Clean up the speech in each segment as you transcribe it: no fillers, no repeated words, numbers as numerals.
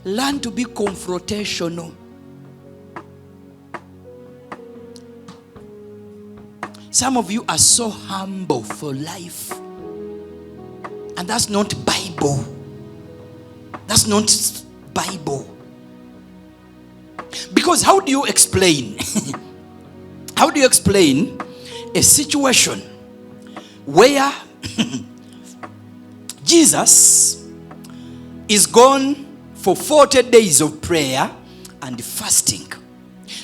Learn to be confrontational. Some of you are so humble for life. And that's not Bible. That's not Bible. Because how do you explain? How do you explain a situation where Jesus is gone for 40 days of prayer and fasting?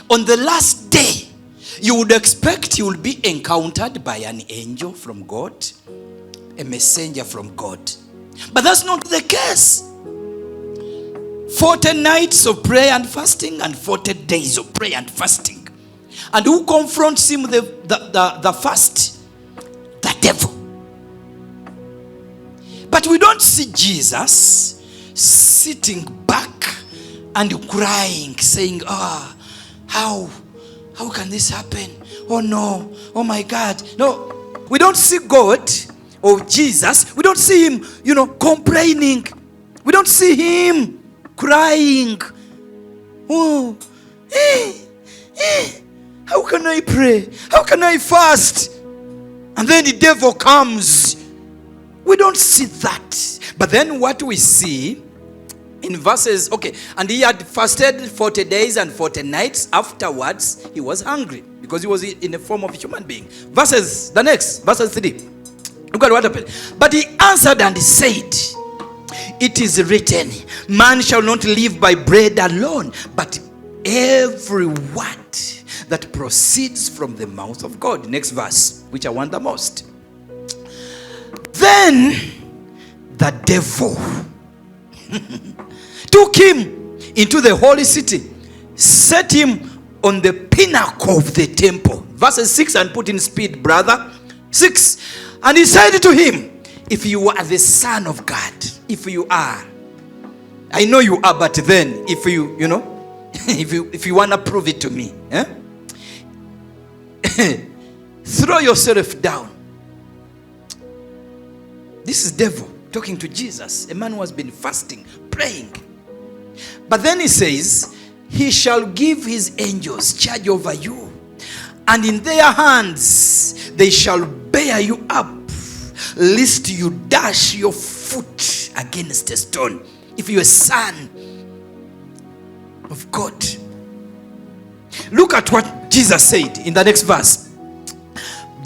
On the last day, you would expect he will be encountered by an angel from God, a messenger from God. But that's not the case. 40 nights of prayer and fasting and 40 days of prayer and fasting. And who confronts him the first? The devil. But we don't see Jesus sitting back and crying, saying, how can this happen? Oh no, oh my God. No, we don't see God or Jesus. We don't see him, complaining. We don't see him crying. Oh, how can I pray? How can I fast? And then the devil comes. We don't see that. But then what we see in verses, and he had fasted 40 days and 40 nights. Afterwards, he was hungry because he was in the form of a human being. Verses 3. Look at what happened. But he answered and said, it is written, man shall not live by bread alone, but every word that proceeds from the mouth of God. Next verse, which I want the most. Then the devil took him into the holy city, set him on the pinnacle of the temple. Verses 6, and put in speed, brother. 6. And he said to him, if you are the Son of God, if you are, I know you are, but then if you if you want to prove it to me, throw yourself down. This is devil talking to Jesus, a man who has been fasting, praying. But then he says, he shall give his angels charge over you, and in their hands they shall bear you up, lest you dash your foot against a stone. If you're a son of God. Look at what Jesus said in the next verse.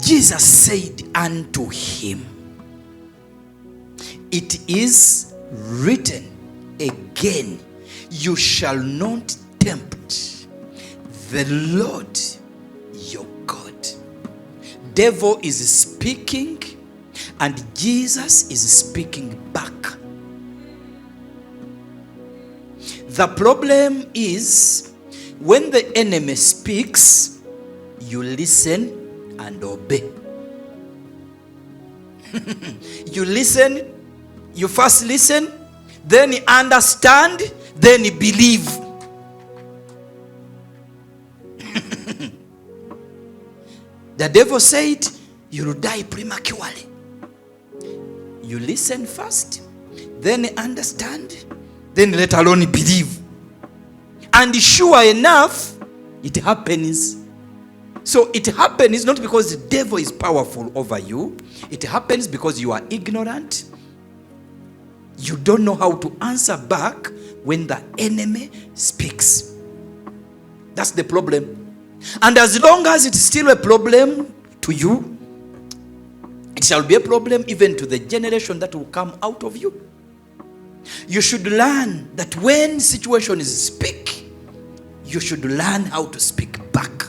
Jesus said unto him, it is written again, you shall not tempt the Lord your God. Devil is speaking and Jesus is speaking back. The problem is when the enemy speaks, you listen and obey. You listen, you first listen, then you understand, then you believe. The devil said, you will die prematurely. You listen first, then you understand, then let alone believe. And sure enough, it happens. So it happens not because the devil is powerful over you. It happens because you are ignorant. You don't know how to answer back when the enemy speaks. That's the problem. And as long as it's still a problem to you, it shall be a problem even to the generation that will come out of you. You should learn that when situations speak, you should learn how to speak back.